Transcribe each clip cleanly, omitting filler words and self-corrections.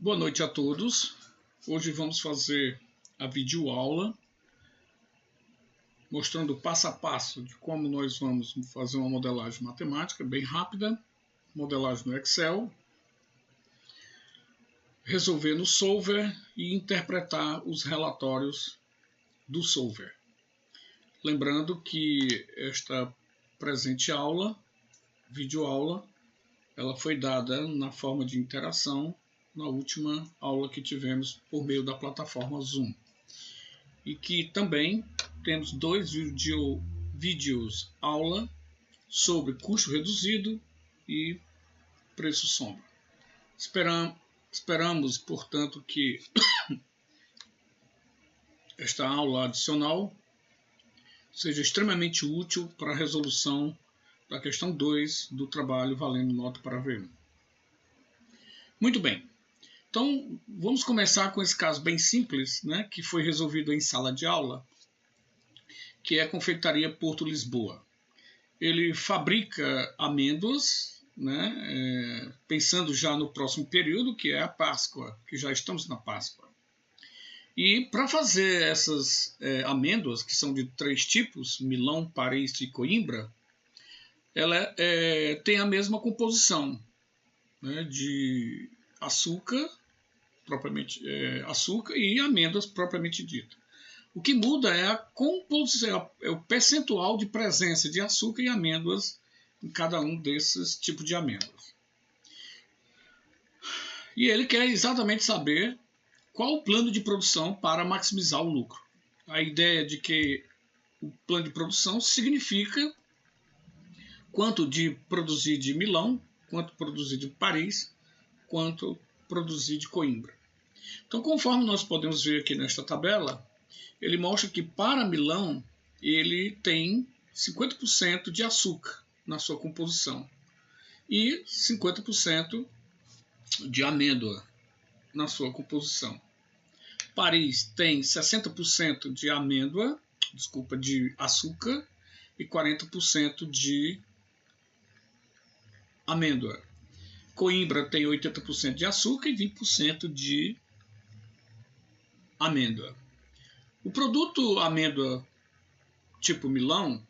Boa noite a todos. Hoje vamos fazer a videoaula mostrando passo a passo de como nós vamos fazer uma modelagem matemática bem rápida, modelagem no Excel, resolver no Solver e interpretar os relatórios do Solver. Lembrando que esta presente aula, videoaula, ela foi dada na forma de interação na última aula que tivemos por meio da plataforma Zoom. E que também temos dois vídeos aula sobre custo reduzido e preço sombra. Esperamos, portanto, que esta aula adicional seja extremamente útil para a resolução da questão 2 do trabalho valendo nota para V1. Muito bem. Então, vamos começar com esse caso bem simples, né, que foi resolvido em sala de aula, que é a confeitaria Porto Lisboa. Ele fabrica amêndoas, né, pensando já no próximo período, que é a Páscoa, que já estamos na Páscoa. E para fazer essas amêndoas, que são de 3 tipos, Milão, Paris e Coimbra, ela tem a mesma composição, né, de açúcar, propriamente açúcar, e amêndoas propriamente dita. O que muda é a composição, é o percentual de presença de açúcar e amêndoas em cada um desses tipos de amêndoas. E ele quer exatamente saber qual o plano de produção para maximizar o lucro. A ideia de que o plano de produção significa quanto de produzir de Milão, quanto produzir de Paris, quanto produzir de Coimbra. Então, conforme nós podemos ver aqui nesta tabela, ele mostra que para Milão ele tem 50% de açúcar na sua composição e 50% de amêndoa na sua composição. Paris tem 60% de de açúcar e 40% de amêndoa. Coimbra tem 80% de açúcar e 20% de amêndoa. O produto amêndoa tipo Milão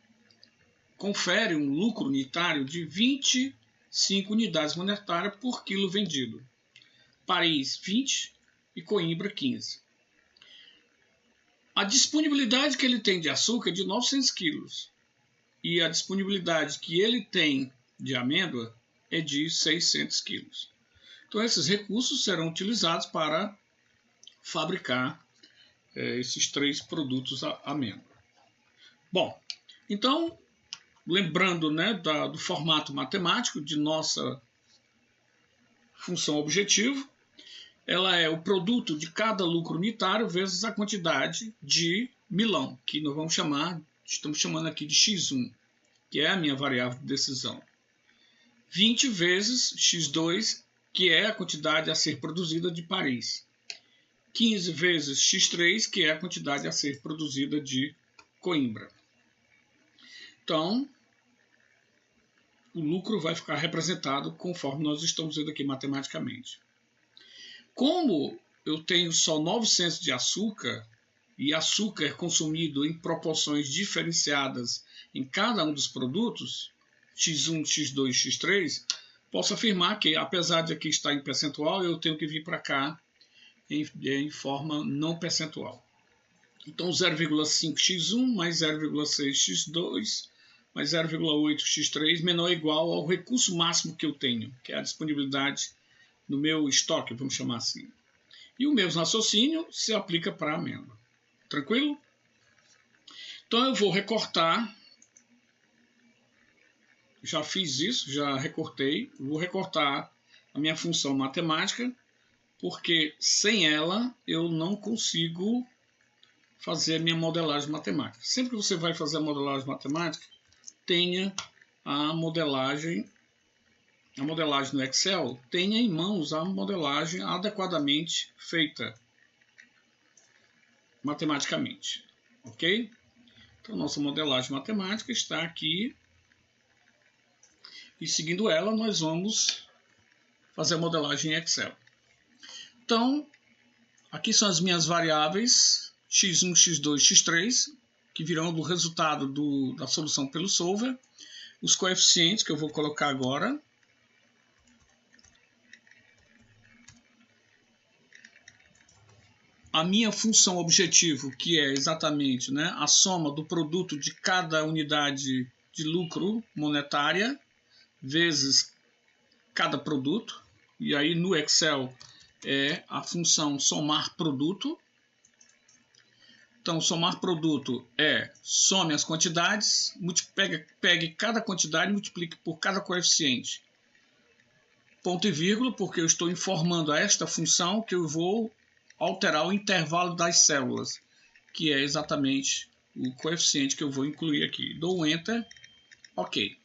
confere um lucro unitário de 25 unidades monetárias por quilo vendido. Paris, 20 e Coimbra, 15. A disponibilidade que ele tem de açúcar é de 900 quilos e a disponibilidade que ele tem de amêndoa é de 600 quilos. Então, esses recursos serão utilizados para fabricar esses 3 produtos amêndoa. Bom, então, lembrando, né, do formato matemático de nossa função objetivo, ela é o produto de cada lucro unitário vezes a quantidade de Milão, que nós estamos chamando aqui de x1, que é a minha variável de decisão. 20 vezes x2, que é a quantidade a ser produzida de Paris. 15 vezes x3, que é a quantidade a ser produzida de Coimbra. Então, o lucro vai ficar representado conforme nós estamos vendo aqui matematicamente. Como eu tenho só 900 de açúcar, e açúcar é consumido em proporções diferenciadas em cada um dos produtos, x1, x2, x3, posso afirmar que, apesar de aqui estar em percentual, eu tenho que vir para cá em forma não percentual. Então, 0,5 x1 mais 0,6 x2 mais 0,8 x3 menor ou igual ao recurso máximo que eu tenho, que é a disponibilidade no meu estoque, vamos chamar assim. E o mesmo raciocínio se aplica para a amêndoa. Tranquilo? Então, eu vou recortar. Já fiz isso, já recortei. Vou recortar a minha função matemática, porque sem ela eu não consigo fazer a minha modelagem matemática. Sempre que você vai fazer a modelagem matemática, tenha a modelagem no Excel, tenha em mãos a modelagem adequadamente feita matematicamente. Ok? Então, nossa modelagem matemática está aqui. E seguindo ela, nós vamos fazer a modelagem em Excel. Então, aqui são as minhas variáveis x1, x2, x3, que virão do resultado da solução pelo solver. Os coeficientes que eu vou colocar agora. A minha função objetivo, que é exatamente, né, a soma do produto de cada unidade de lucro monetária vezes cada produto. E aí no Excel é a função somar produto. Então, somar produto é some as quantidades, pegue cada quantidade e multiplique por cada coeficiente. Ponto e vírgula, porque eu estou informando a esta função que eu vou alterar o intervalo das células, que é exatamente o coeficiente que eu vou incluir aqui. Dou um Enter, OK.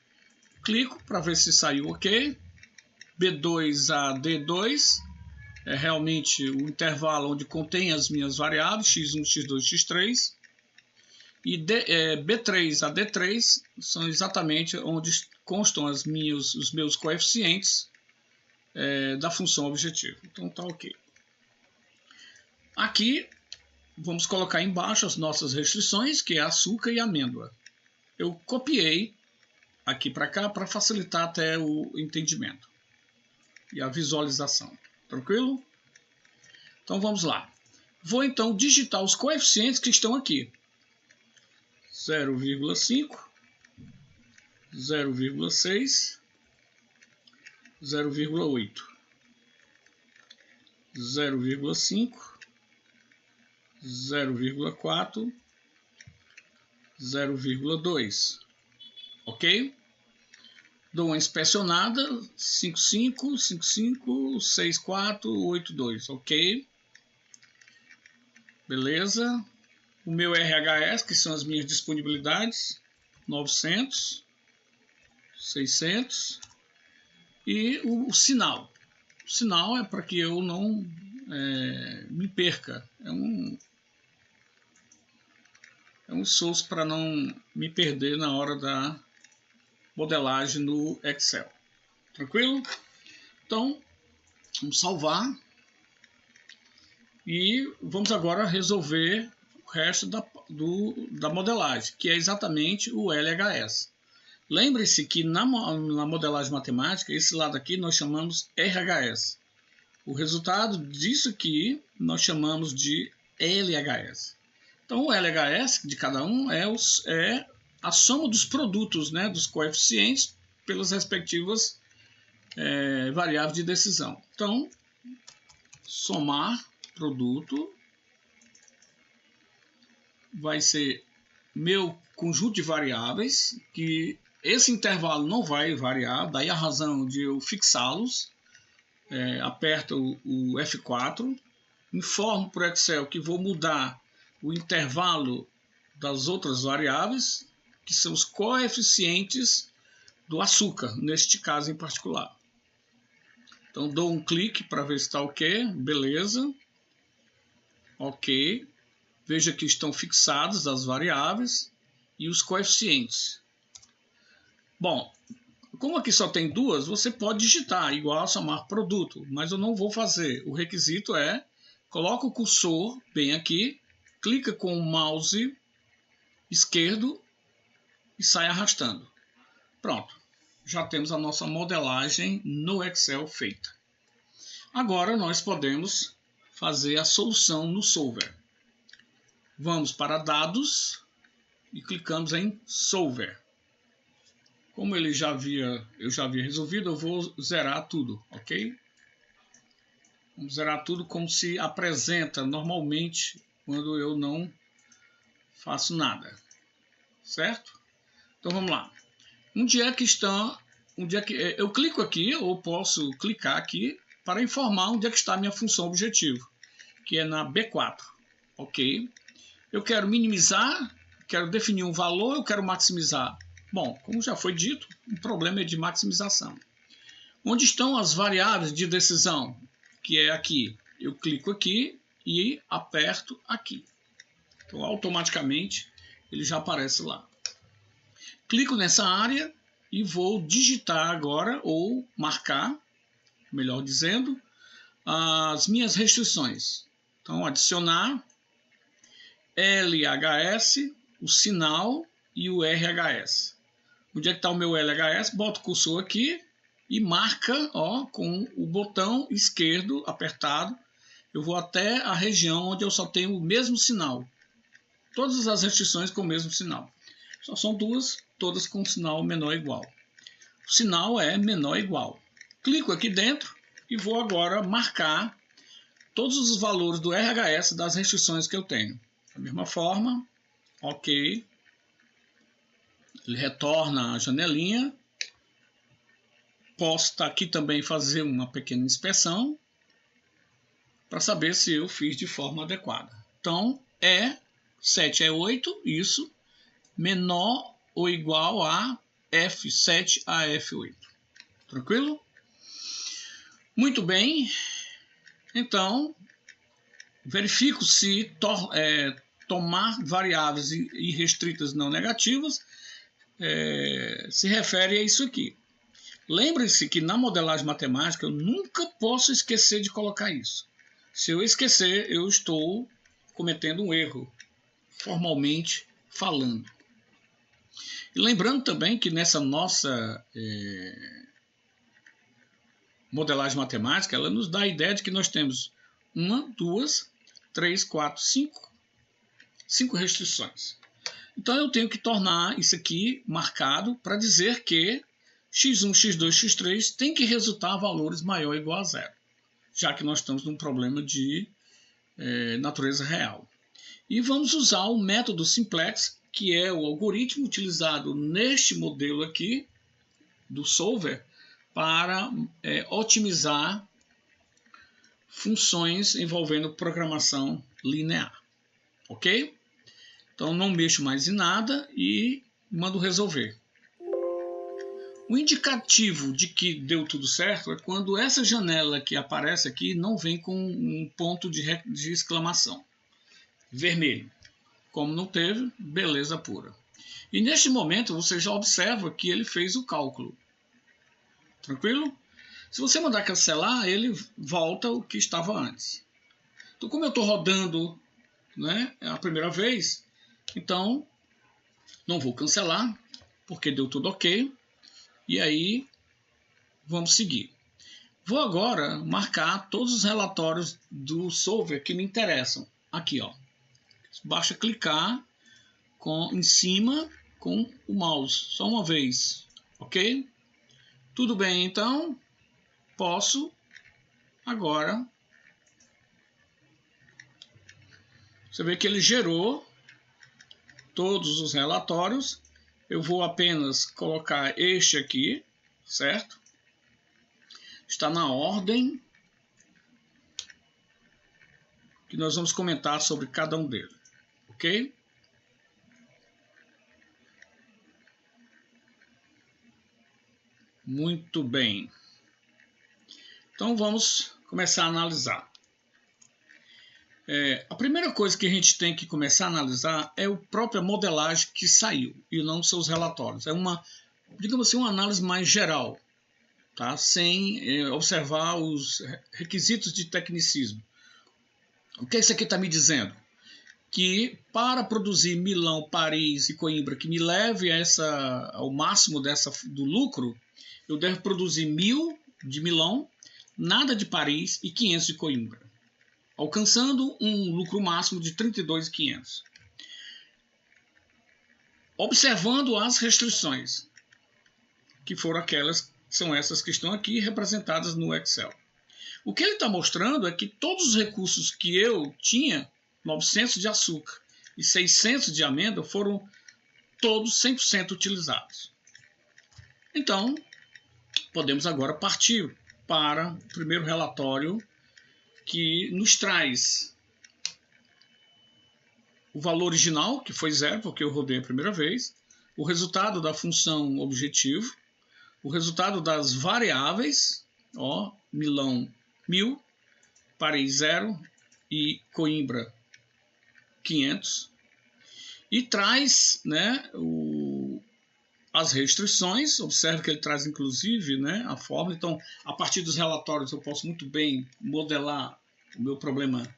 Clico para ver se saiu OK. B2 a D2 é realmente o intervalo onde contém as minhas variáveis, x1, x2, x3. E B3 a D3 são exatamente onde constam os meus coeficientes da função objetivo. Então tá OK. Aqui vamos colocar embaixo as nossas restrições, que é açúcar e amêndoa. Eu copiei aqui para cá para facilitar até o entendimento e a visualização. Tranquilo? Então vamos lá. Vou então digitar os coeficientes que estão aqui. 0,5, 0,6, 0,8, 0,5, 0,4, 0,2. OK? Dou uma inspecionada, 55, 55, 64, 82, OK? Beleza. O meu RHS, que são as minhas disponibilidades, 900, 600. E o sinal. O sinal é para que eu não me perca. É um esforço para não me perder na hora da modelagem no Excel. Tranquilo? Então, vamos salvar. E vamos agora resolver o resto da modelagem, que é exatamente o LHS. Lembre-se que na modelagem matemática, esse lado aqui nós chamamos RHS. O resultado disso aqui nós chamamos de LHS. Então, o LHS de cada um é a soma dos produtos, né, dos coeficientes pelas respectivas variáveis de decisão. Então, somar produto vai ser meu conjunto de variáveis, que esse intervalo não vai variar, daí a razão de eu fixá-los. Aperto o F4, informo para o Excel que vou mudar o intervalo das outras variáveis, que são os coeficientes do açúcar, neste caso em particular. Então dou um clique para ver se está OK, beleza, OK. Veja que estão fixadas as variáveis e os coeficientes. Bom, como aqui só tem duas, você pode digitar igual a somar produto, mas eu não vou fazer. O requisito é, coloca o cursor bem aqui, clica com o mouse esquerdo e sai arrastando. Pronto, já temos a nossa modelagem no Excel feita. Agora nós podemos fazer a solução no solver. Vamos para dados e clicamos em solver. Como eu já havia resolvido, eu vou zerar tudo, OK? Vamos zerar tudo como se apresenta normalmente quando eu não faço nada, certo? Então vamos lá. Onde é que eu clico aqui, ou posso clicar aqui para informar onde é que está a minha função objetivo, que é na B4, OK? Eu quero minimizar, quero definir um valor, eu quero maximizar. Bom, como já foi dito, o problema é de maximização. Onde estão as variáveis de decisão? Que é aqui. Eu clico aqui e aperto aqui. Então, automaticamente, ele já aparece lá. Clico nessa área e vou digitar agora, ou marcar, melhor dizendo, as minhas restrições. Então, adicionar LHS, o sinal e o RHS. Onde é que está o meu LHS? Boto o cursor aqui e marca, ó, com o botão esquerdo apertado. Eu vou até a região onde eu só tenho o mesmo sinal. Todas as restrições com o mesmo sinal. Só são duas, todas com sinal menor ou igual. O sinal é menor ou igual. Clico aqui dentro e vou agora marcar todos os valores do RHS das restrições que eu tenho. Da mesma forma, ok. Ele retorna a janelinha. Posso estar aqui também fazer uma pequena inspeção para saber se eu fiz de forma adequada. Então, 7 é 8, isso, menor ou igual a F7 a F8. Tranquilo? Muito bem. Então, verifico se tomar variáveis irrestritas não negativas se refere a isso aqui. Lembre-se que na modelagem matemática eu nunca posso esquecer de colocar isso. Se eu esquecer, eu estou cometendo um erro, formalmente falando. E lembrando também que nessa nossa modelagem matemática, ela nos dá a ideia de que nós temos 1, 2, 3, 4, 5 restrições. Então eu tenho que tornar isso aqui marcado para dizer que x1, x2, x3 tem que resultar valores maior ou igual a zero, já que nós estamos num problema de natureza real. E vamos usar o método simplex, que é o algoritmo utilizado neste modelo aqui do solver para otimizar funções envolvendo programação linear. Ok? Então não mexo mais em nada e mando resolver. O indicativo de que deu tudo certo é quando essa janela que aparece aqui não vem com um ponto de exclamação vermelho. Como não teve, beleza pura. E neste momento você já observa que ele fez o cálculo. Tranquilo? Se você mandar cancelar, ele volta o que estava antes. Então, como eu estou rodando, né, a primeira vez, então não vou cancelar, porque deu tudo ok. E aí, vamos seguir. Vou agora marcar todos os relatórios do solver que me interessam. Aqui, ó. Basta clicar em cima com o mouse, só uma vez, ok? Tudo bem, então, posso agora. Você vê que ele gerou todos os relatórios. Eu vou apenas colocar este aqui, certo? Está na ordem que nós vamos comentar sobre cada um deles, ok? Muito bem. Então vamos começar a analisar. A primeira coisa que a gente tem que começar a analisar é a própria modelagem que saiu e não seus relatórios. É uma, digamos assim, uma análise mais geral, tá? Sem observar os requisitos de tecnicismo. O que isso aqui está me dizendo? Que para produzir Milão, Paris e Coimbra que me leve ao máximo do lucro, eu devo produzir 1000 de Milão, nada de Paris e 500 de Coimbra, alcançando um lucro máximo de 32.500. Observando as restrições, que foram são essas que estão aqui representadas no Excel. O que ele está mostrando é que todos os recursos que eu tinha, 900 de açúcar e 600 de amêndoa, foram todos 100% utilizados. Então, podemos agora partir para o primeiro relatório, que nos traz o valor original, que foi 0, porque eu rodei a primeira vez, o resultado da função objetivo, o resultado das variáveis, ó, Milão 1000, Paris 0 e Coimbra 500, e traz, né, as restrições. Observe que ele traz inclusive, né, a fórmula. Então, a partir dos relatórios eu posso muito bem modelar o meu problema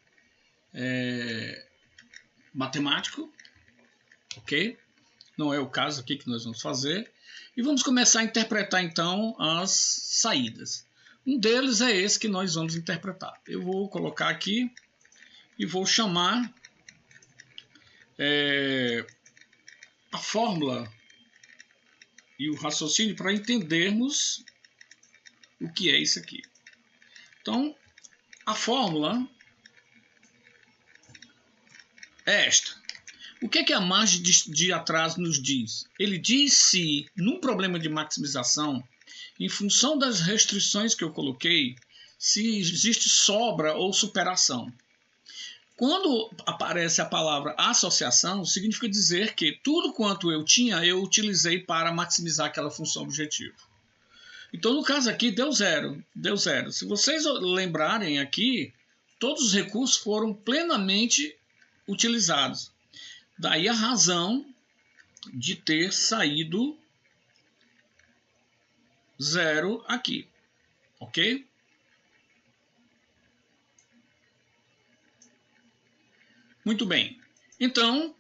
matemático, ok? Não é o caso aqui que nós vamos fazer. E vamos começar a interpretar então as saídas. Um deles é esse que nós vamos interpretar. Eu vou colocar aqui e vou chamar a fórmula e o raciocínio para entendermos o que é isso aqui. Então, a fórmula é esta. O que é que a margem de atraso nos diz? Ele diz se, num problema de maximização, em função das restrições que eu coloquei, se existe sobra ou superação. Quando aparece a palavra associação, significa dizer que tudo quanto eu tinha, eu utilizei para maximizar aquela função objetiva. Então, no caso aqui, deu zero. Deu zero. Se vocês lembrarem aqui, todos os recursos foram plenamente utilizados. Daí a razão de ter saído zero aqui, ok? Muito bem. Então,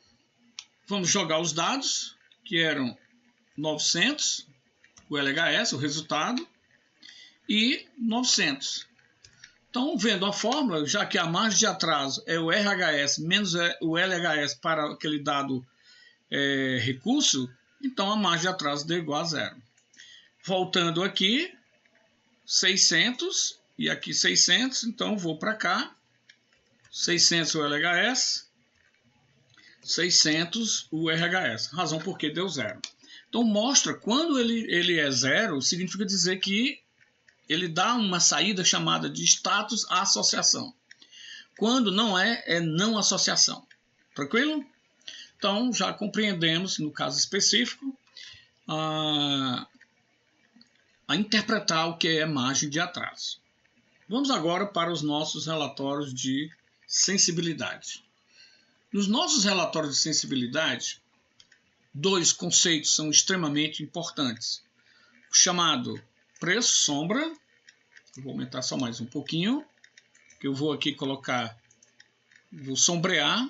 vamos jogar os dados, que eram 900, o LHS, o resultado, e 900. Então, vendo a fórmula, já que a margem de atraso é o RHS menos o LHS para aquele dado recurso, então a margem de atraso deu igual a zero. Voltando aqui, 600 e aqui 600, então vou para cá, 600 o LHS, 600 o RHS, razão porque deu zero. Então mostra, quando ele é zero, significa dizer que ele dá uma saída chamada de status associação. Quando não é não associação. Tranquilo? Então, já compreendemos, no caso específico, a interpretar o que é margem de atraso. Vamos agora para os nossos relatórios de sensibilidade. Nos nossos relatórios de sensibilidade, dois conceitos são extremamente importantes. O chamado preço sombra, eu vou aumentar só mais um pouquinho, que eu vou aqui colocar, vou sombrear,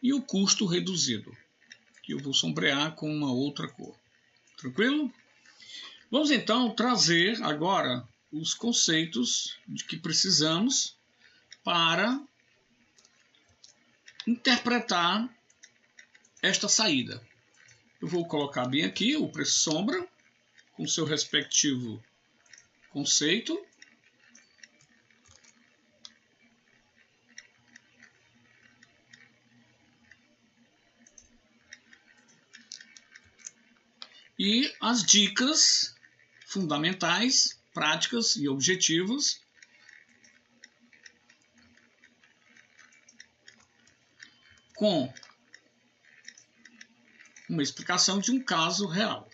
e o custo reduzido, que eu vou sombrear com uma outra cor. Tranquilo? Vamos então trazer agora os conceitos de que precisamos para interpretar esta saída. Eu vou colocar bem aqui o preço sombra, com seu respectivo conceito. E as dicas fundamentais, práticas e objetivos com uma explicação de um caso real.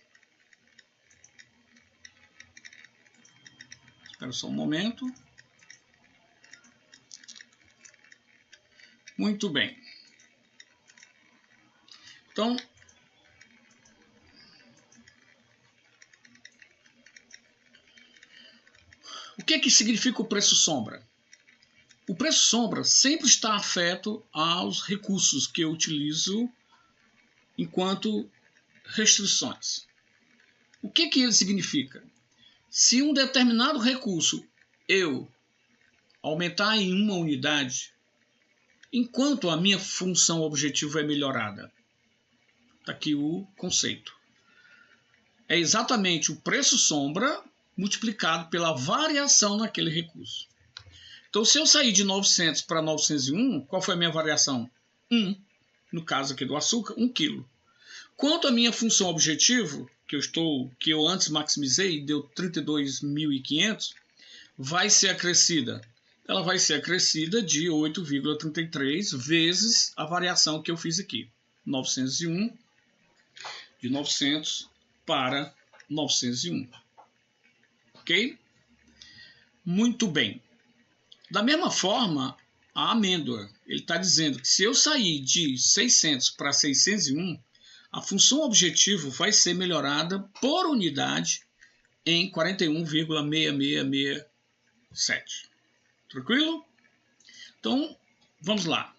Espera só um momento. Muito bem. Então, o que significa o preço sombra? O preço sombra sempre está afeto aos recursos que eu utilizo enquanto restrições. O que ele significa? Se um determinado recurso eu aumentar em uma unidade, enquanto a minha função objetiva é melhorada. Está aqui o conceito. É exatamente o preço sombra multiplicado pela variação naquele recurso. Então, se eu sair de 900 para 901, qual foi a minha variação? 1. No caso aqui do açúcar, 1 kg. Quanto à minha função objetivo, que eu antes maximizei e deu 32.500, vai ser acrescida. Ela vai ser acrescida de 8,33 vezes a variação que eu fiz aqui. 901, de 900 para 901. Ok? Muito bem. Da mesma forma, a amêndoa, ele está dizendo que se eu sair de 600 para 601, a função objetivo vai ser melhorada por unidade em 41,6667. Tranquilo? Então, vamos lá.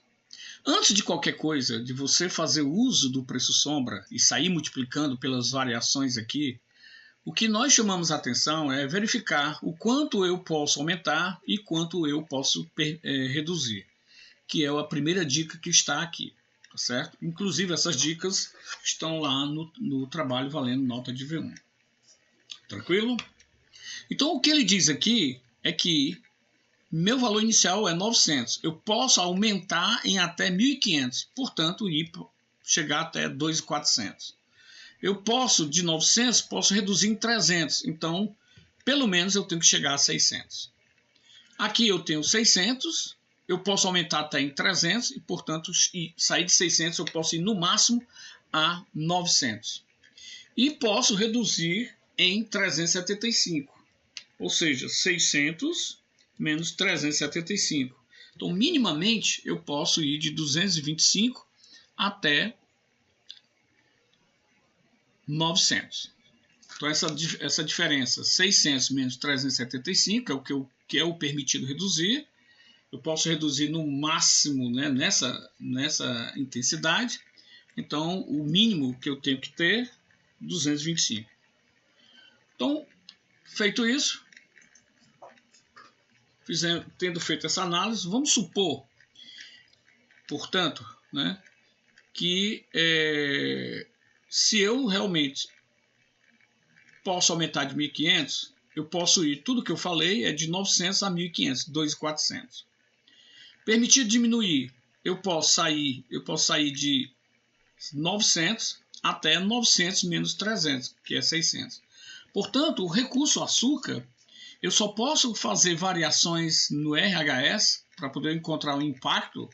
Antes de qualquer coisa, de você fazer uso do preço sombra e sair multiplicando pelas variações aqui, o que nós chamamos a atenção é verificar o quanto eu posso aumentar e quanto eu posso reduzir, que é a primeira dica que está aqui, tá certo? Inclusive, essas dicas estão lá no trabalho valendo nota de V1. Tranquilo? Então, o que ele diz aqui é que meu valor inicial é 900. Eu posso aumentar em até 1.500, portanto, chegar até 2.400. Eu posso, de 900, posso reduzir em 300. Então, pelo menos eu tenho que chegar a 600. Aqui eu tenho 600, eu posso aumentar até em 300 e, portanto, sair de 600 eu posso ir no máximo a 900. E posso reduzir em 375, ou seja, 600 menos 375. Então, minimamente, eu posso ir de 225 até 900. Então, essa diferença, 600 menos 375, é o que é o permitido reduzir. Eu posso reduzir no máximo, né, nessa intensidade. Então, o mínimo que eu tenho que ter, 225. Então, feito isso, tendo feito essa análise, vamos supor, portanto, né, que se eu realmente posso aumentar de 1.500, eu posso ir, tudo que eu falei é de 900 a 1.500, 2.400. Permitido diminuir, eu posso sair de 900 até 900 menos 300, que é 600. Portanto, o recurso açúcar, eu só posso fazer variações no RHS para poder encontrar o impacto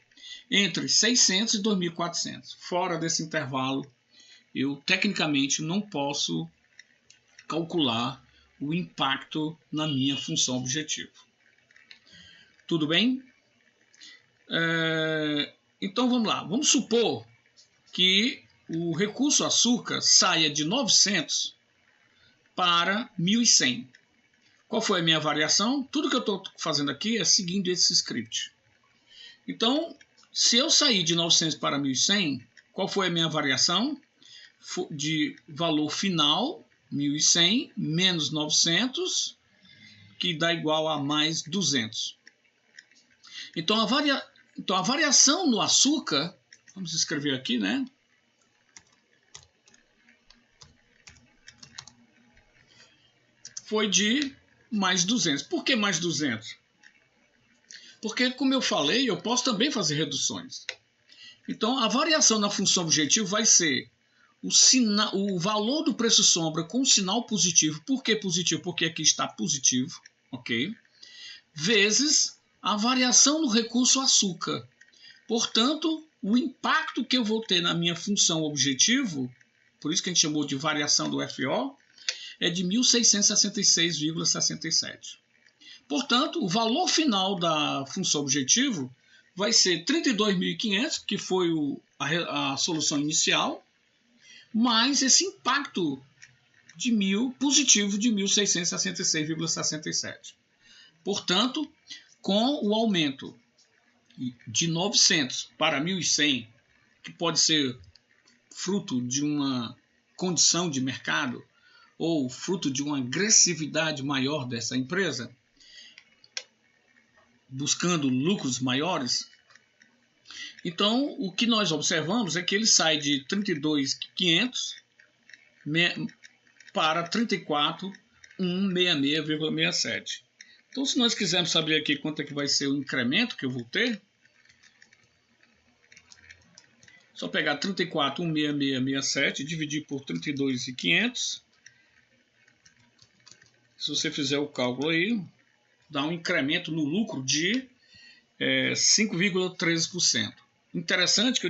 entre 600 e 2.400. Fora desse intervalo, eu tecnicamente não posso calcular o impacto na minha função objetivo. Tudo bem? Então vamos lá. Vamos supor que o recurso açúcar saia de 900 para 1.100. Qual foi a minha variação? Tudo que eu estou fazendo aqui é seguindo esse script. Então, se eu sair de 900 para 1.100, qual foi a minha variação? De valor final, 1.100, menos 900, que dá igual a mais 200. Então, a variação no açúcar, vamos escrever aqui, né? Foi de mais 200. Por que mais 200? Porque, como eu falei, eu posso também fazer reduções. Então, a variação na função objetivo vai ser o valor do preço sombra com sinal positivo. Por que positivo? Porque aqui está positivo, ok? Vezes a variação no recurso açúcar. Portanto, o impacto que eu vou ter na minha função objetivo, por isso que a gente chamou de variação do FO, é de 1.666,67. Portanto, o valor final da função objetivo vai ser 32.500, que foi a solução inicial, mais esse impacto de positivo de 1.666,67. Portanto, com o aumento de 900 para 1.100, que pode ser fruto de uma condição de mercado ou fruto de uma agressividade maior dessa empresa, buscando lucros maiores, então o que nós observamos é que ele sai de 32.500 para 34.166,67. Então, se nós quisermos saber aqui quanto é que vai ser o incremento que eu vou ter, só pegar 34.166,67 e dividir por 32.500. Se você fizer o cálculo aí, dá um incremento no lucro de 5,13%. Interessante que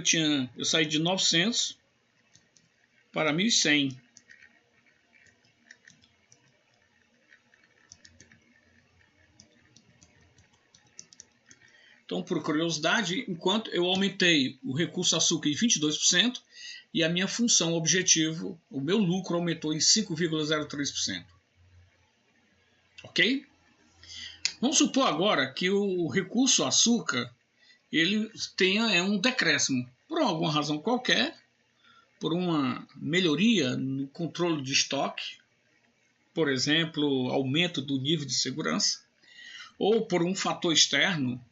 eu saí de 900 para 1.100. Então, por curiosidade, enquanto eu aumentei o recurso açúcar em 22% e a minha função objetivo, o meu lucro aumentou em 5,03%. Ok? Vamos supor agora que o recurso açúcar ele tenha um decréscimo, por alguma razão qualquer, por uma melhoria no controle de estoque, por exemplo, aumento do nível de segurança, ou por um fator externo,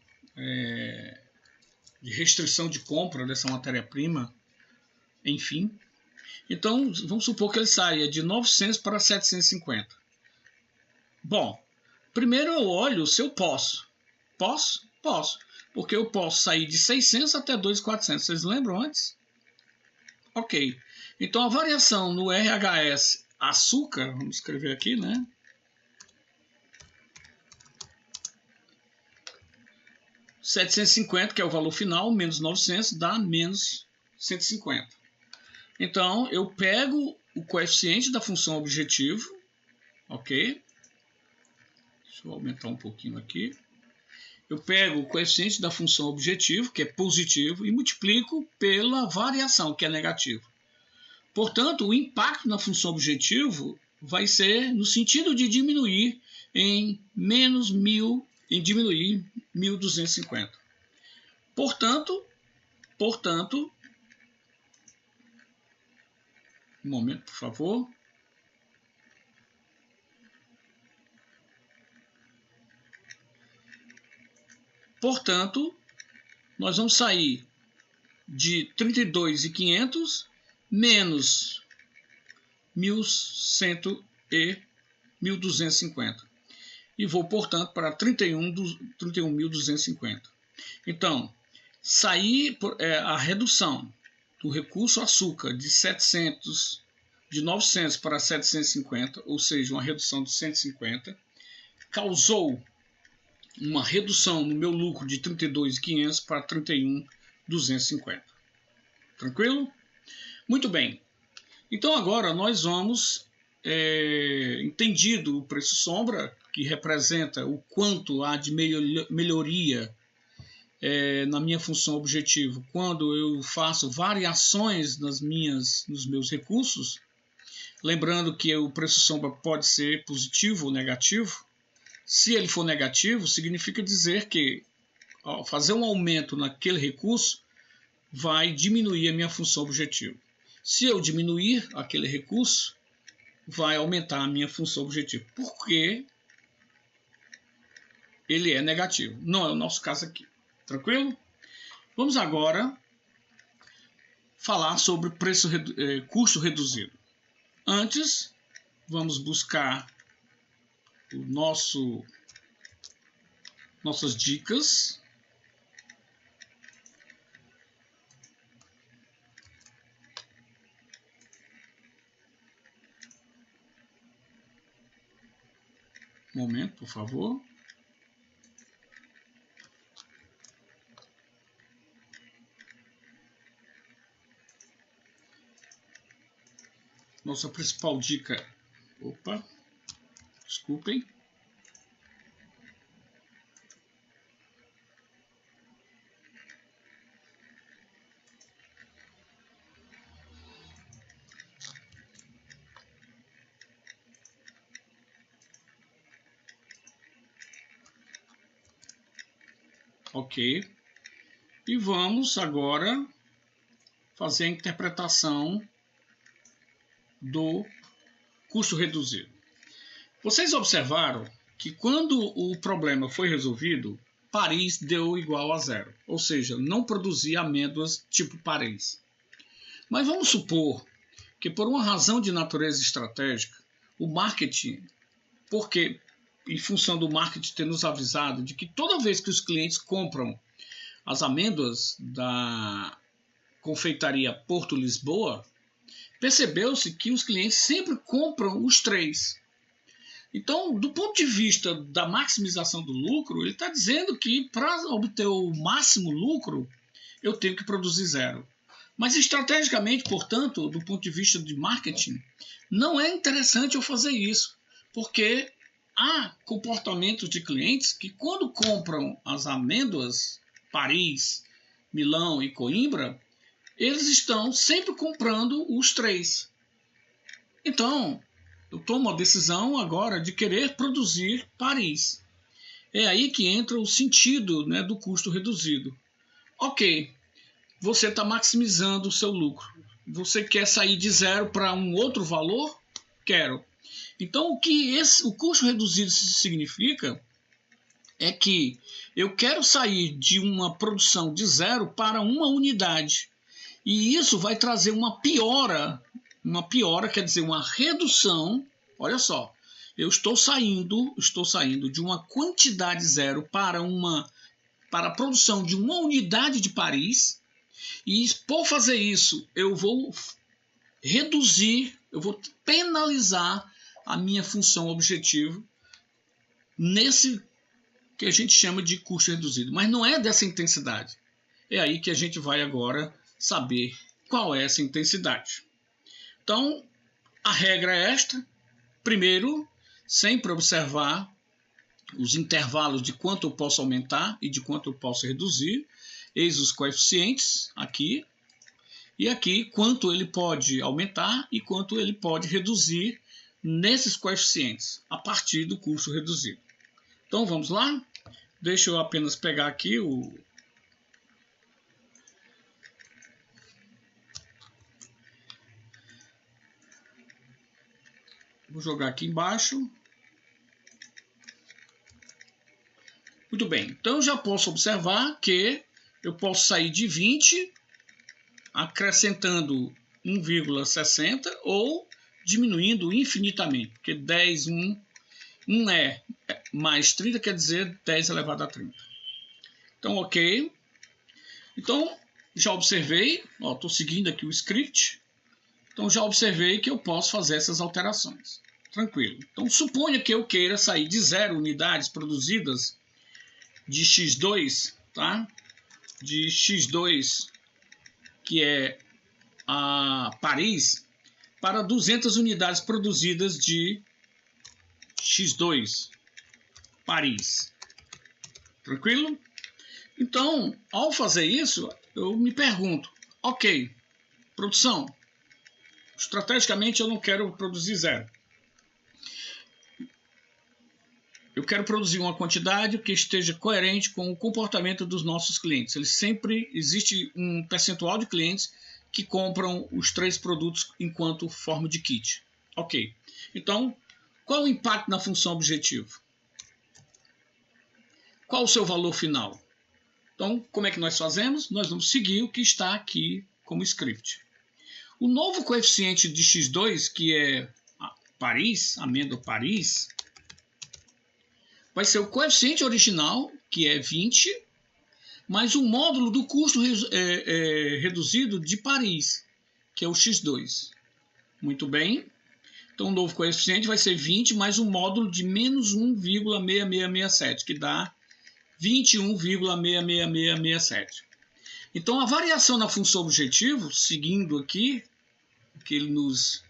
de restrição de compra dessa matéria-prima, enfim. Então, vamos supor que ele saia de 900 para 750. Bom, primeiro eu olho se eu posso. Posso? Posso. Porque eu posso sair de 600 até 2.400. Vocês lembram antes? Ok. Então, a variação no RHS açúcar, vamos escrever aqui, né? $750, que é o valor final, menos 900, dá menos 150. Então, eu pego o coeficiente da função objetivo, ok? Deixa eu aumentar um pouquinho aqui. Eu pego o coeficiente da função objetivo, que é positivo, e multiplico pela variação, que é negativo. Portanto, o impacto na função objetivo vai ser no sentido de diminuir em menos 1.000, em diminuir 1.250. Portanto, um momento, por favor. Portanto, nós vamos sair de 32.500 menos 1.100 e 1.250. E vou, portanto, para 31.250. Então, sair a redução do recurso açúcar de 900 para 750, ou seja, uma redução de 150, causou uma redução no meu lucro de 32.500 para 31.250. Tranquilo? Muito bem. Então agora nós vamos, entendido o preço sombra, que representa o quanto há de melhoria na minha função objetivo quando eu faço variações nos meus recursos, lembrando que o preço sombra pode ser positivo ou negativo. Se ele for negativo, significa dizer que ao fazer um aumento naquele recurso vai diminuir a minha função objetivo. Se eu diminuir aquele recurso, vai aumentar a minha função objetivo, porque ele é negativo. Não é o nosso caso aqui. Tranquilo? Vamos agora falar sobre custo reduzido. Antes, vamos buscar nossas dicas. Um momento, por favor. Nossa principal dica. Opa, desculpem. Ok. E vamos agora fazer a interpretação do custo reduzido. Vocês observaram que quando o problema foi resolvido, Paris deu igual a zero, ou seja, não produzia amêndoas tipo Paris. Mas vamos supor que por uma razão de natureza estratégica, o marketing, porque em função do marketing ter nos avisado de que toda vez que os clientes compram as amêndoas da confeitaria Porto Lisboa, percebeu-se que os clientes sempre compram os 3. Então, do ponto de vista da maximização do lucro, ele está dizendo que para obter o máximo lucro, eu tenho que produzir 0. Mas estrategicamente, portanto, do ponto de vista de marketing, não é interessante eu fazer isso, porque há comportamentos de clientes que quando compram as amêndoas Paris, Milão e Coimbra, eles estão sempre comprando os 3. Então, eu tomo a decisão agora de querer produzir Paris. É aí que entra o sentido, né, do custo reduzido. Ok, você está maximizando o seu lucro. Você quer sair de 0 para um outro valor? Quero. Então, o custo reduzido significa é que eu quero sair de uma produção de 0 para uma unidade. E isso vai trazer uma piora. Uma piora quer dizer uma redução. Olha só, eu estou saindo de uma quantidade 0 para a produção de uma unidade de Paris. E por fazer isso, eu vou reduzir, eu vou penalizar a minha função objetivo nesse que a gente chama de custo reduzido. Mas não é dessa intensidade. É aí que a gente vai agora saber qual é essa intensidade. Então, a regra é esta. Primeiro, sempre observar os intervalos de quanto eu posso aumentar e de quanto eu posso reduzir. Eis os coeficientes aqui. E aqui, quanto ele pode aumentar e quanto ele pode reduzir nesses coeficientes, a partir do custo reduzido. Então, vamos lá? Deixa eu apenas pegar aqui o... Vou jogar aqui embaixo. Muito bem. Então, eu já posso observar que eu posso sair de 20, acrescentando 1,60 ou diminuindo infinitamente, porque 10, 1 é mais 30, quer dizer 10 elevado a 30. Então, ok. Então, já observei, estou seguindo aqui o script. Então, já observei que eu posso fazer essas alterações. Tranquilo. Então, suponha que eu queira sair de 0 unidades produzidas de X2, tá? De X2, que é a Paris, para 200 unidades produzidas de X2, Paris. Tranquilo? Então, ao fazer isso, eu me pergunto, ok, produção, estrategicamente eu não quero produzir 0. Eu quero produzir uma quantidade que esteja coerente com o comportamento dos nossos clientes. Existe um percentual de clientes que compram os 3 produtos enquanto forma de kit. Ok. Então, qual o impacto na função objetivo? Qual o seu valor final? Então, como é que nós fazemos? Nós vamos seguir o que está aqui como script. O novo coeficiente de X2, que é Paris, amêndoa Paris, vai ser o coeficiente original, que é 20, mais o módulo do custo reduzido de Paris, que é o X2. Muito bem. Então, o novo coeficiente vai ser 20 mais o módulo de menos 1,6667, que dá 21,66667. Então, a variação na função objetivo, seguindo aqui, o que ele nos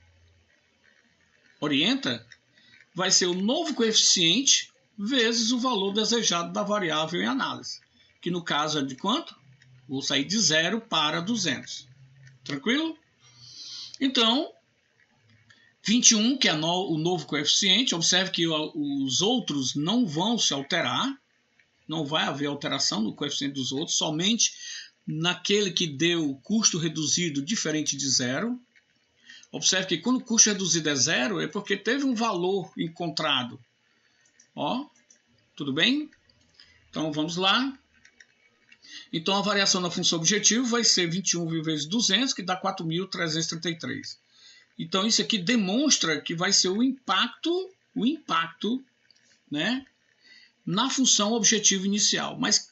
orienta, vai ser o novo coeficiente vezes o valor desejado da variável em análise, que no caso é de quanto? Vou sair de 0 para 200. Tranquilo? Então, 21, que é o novo coeficiente, observe que os outros não vão se alterar, não vai haver alteração no coeficiente dos outros, somente naquele que deu custo reduzido diferente de 0. Observe que quando o custo reduzido é 0, é porque teve um valor encontrado. Ó, tudo bem? Então, vamos lá. Então, a variação na função objetivo vai ser 21 vezes 200, que dá 4.333. Então, isso aqui demonstra que vai ser o impacto, né, na função objetivo inicial. Mas,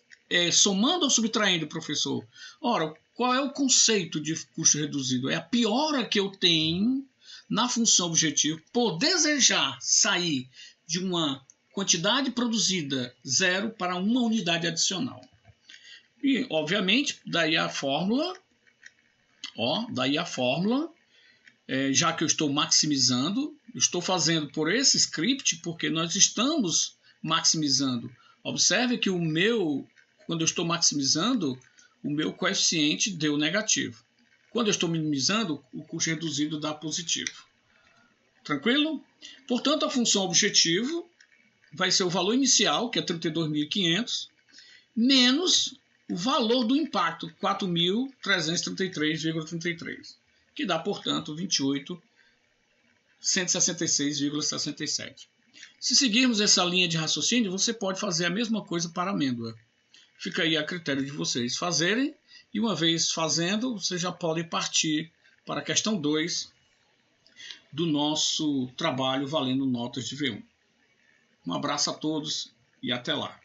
somando ou subtraindo, professor? Ora, qual é o conceito de custo reduzido? É a piora que eu tenho na função objetivo por desejar sair de uma quantidade produzida 0 para uma unidade adicional. E, obviamente, daí a fórmula, já que eu estou maximizando, estou fazendo por esse script porque nós estamos maximizando. Observe que o meu Quando eu estou maximizando, o meu coeficiente deu negativo. Quando eu estou minimizando, o custo reduzido dá positivo. Tranquilo? Portanto, a função objetivo vai ser o valor inicial, que é 32.500, menos o valor do impacto, 4.333,33, que dá, portanto, 28.166,67. Se seguirmos essa linha de raciocínio, você pode fazer a mesma coisa para a amêndoa. Fica aí a critério de vocês fazerem, e uma vez fazendo, vocês já podem partir para a questão 2 do nosso trabalho valendo notas de V1. Um abraço a todos e até lá.